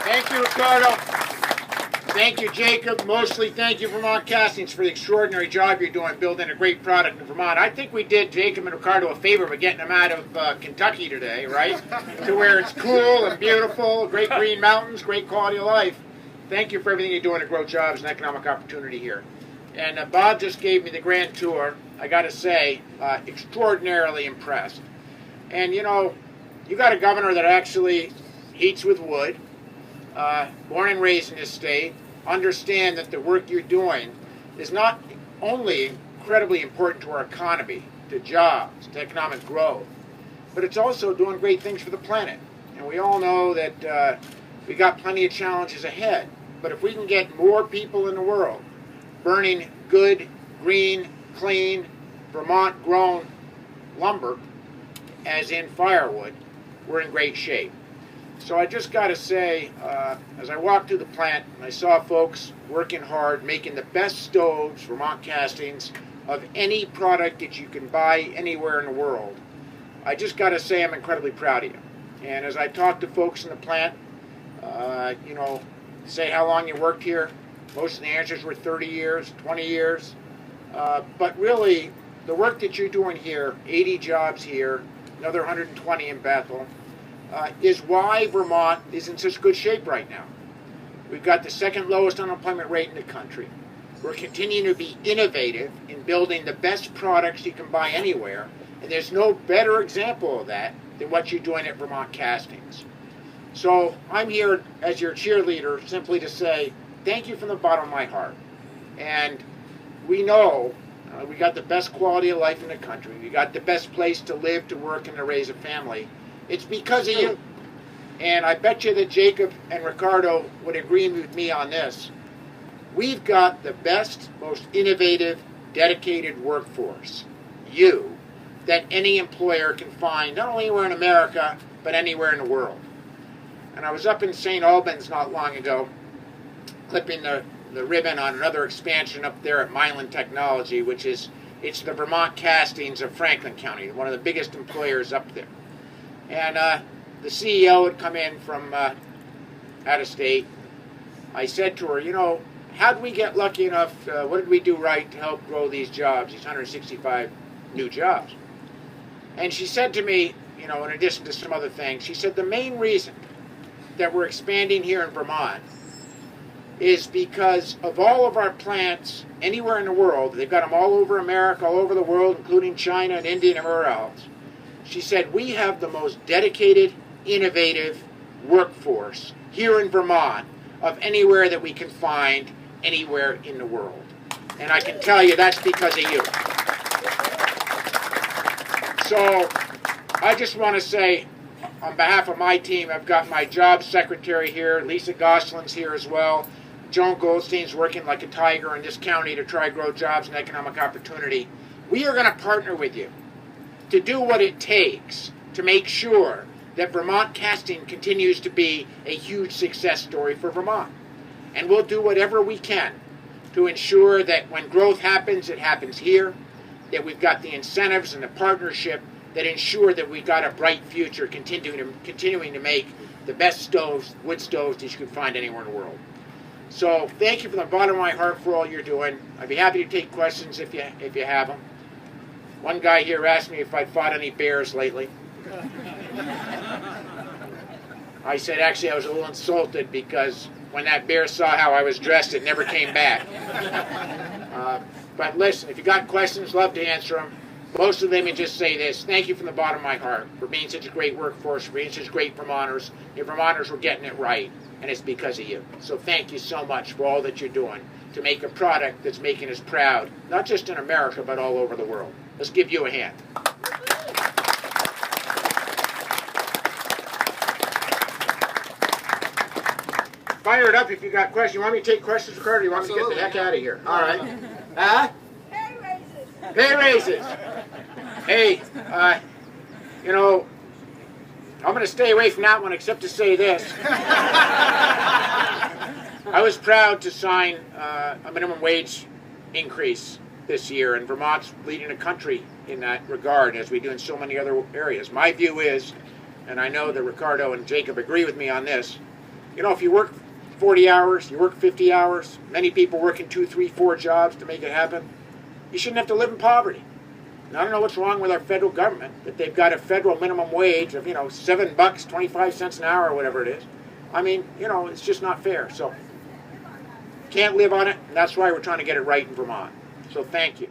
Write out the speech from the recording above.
Thank you, Ricardo. Thank you, Jacob. Mostly thank you, Vermont Castings, for the extraordinary job you're doing building a great product in Vermont. I think we did Jacob and Ricardo a favor by getting them out of Kentucky today, right? To where it's cool and beautiful, great green mountains, great quality of life. Thank you for everything you're doing to grow jobs and economic opportunity here. And Bob just gave me the grand tour. I got to say, extraordinarily impressed. And, you know, you got a governor that actually heats with wood, born and raised in this state. Understand that the work you're doing is not only incredibly important to our economy, to jobs, to economic growth, but it's also doing great things for the planet. And we all know that we got plenty of challenges ahead. But if we can get more people in the world burning good, green, clean, Vermont-grown lumber, as in firewood, we're in great shape. So I just got to say, as I walked through the plant, and I saw folks working hard, making the best stoves, Vermont Castings, of any product that you can buy anywhere in the world, I just got to say I'm incredibly proud of you. And as I talked to folks in the plant, you know, say how long you worked here, most of the answers were 30 years, 20 years. But really, the work that you're doing here, 80 jobs here, another 120 in Bethel, is why Vermont is in such good shape right now. We've got the second lowest unemployment rate in the country. We're continuing to be innovative in building the best products you can buy anywhere, and there's no better example of that than what you're doing at Vermont Castings. So I'm here as your cheerleader simply to say thank you from the bottom of my heart. And we know we got the best quality of life in the country. We got the best place to live, to work, and to raise a family. It's because of you. And I bet you that Jacob and Ricardo would agree with me on this. We've got the best, most innovative, dedicated workforce, you, that any employer can find, not only anywhere in America, but anywhere in the world. And I was up in St. Albans not long ago, clipping the ribbon on another expansion up there at Milan Technology, which is, it's the Vermont Castings of Franklin County, one of the biggest employers up there. And the CEO had come in from out of state. I said to her, you know, how did we get lucky enough, what did we do right to help grow these jobs, these 165 new jobs? And she said to me, you know, in addition to some other things, she said the main reason that we're expanding here in Vermont is because of all of our plants anywhere in the world. They've got them all over America, all over the world, including China and India and everywhere else. She said, we have the most dedicated, innovative workforce here in Vermont of anywhere that we can find anywhere in the world. And I can tell you that's because of you. So I just want to say, on behalf of my team, I've got my job secretary here, Lisa Gosselin's here as well. Joan Goldstein's working like a tiger in this county to try to grow jobs and economic opportunity. We are going to partner with you to do what it takes to make sure that Vermont Casting continues to be a huge success story for Vermont. And we'll do whatever we can to ensure that when growth happens, it happens here, that we've got the incentives and the partnership that ensure that we've got a bright future continuing to make the best stoves, wood stoves that you can find anywhere in the world. So thank you from the bottom of my heart for all you're doing. I'd be happy to take questions if you have them. One guy here asked me if I'd fought any bears lately. I said actually I was a little insulted because when that bear saw how I was dressed, it never came back. But listen, if you got questions, love to answer them. Most of them, you just say this: thank you from the bottom of my heart for being such a great workforce, for being such great Vermonters. Your Vermonters were getting it right, and it's because of you. So thank you so much for all that you're doing to make a product that's making us proud, not just in America, but all over the world. Let's give you a hand. Fire it up if you got questions. You want me to take questions, Ricardo, or you want me to get the heck out of here? All right. Huh? Pay raises. Pay raises. Hey, you know, I'm going to stay away from that one except to say this. I was proud to sign a minimum wage increase this year, and Vermont's leading the country in that regard, as we do in so many other areas. My view is, and I know that Ricardo and Jacob agree with me on this, You know, if you work 40 hours, you work 50 hours, many people working 2, 3, 4 jobs to make it happen, you shouldn't have to live in poverty. And I don't know what's wrong with our federal government, that they've got a federal minimum wage of, $7, 25 cents an hour or whatever it is. I mean, it's just not fair. So, can't live on it, and that's why we're trying to get it right in Vermont. So thank you.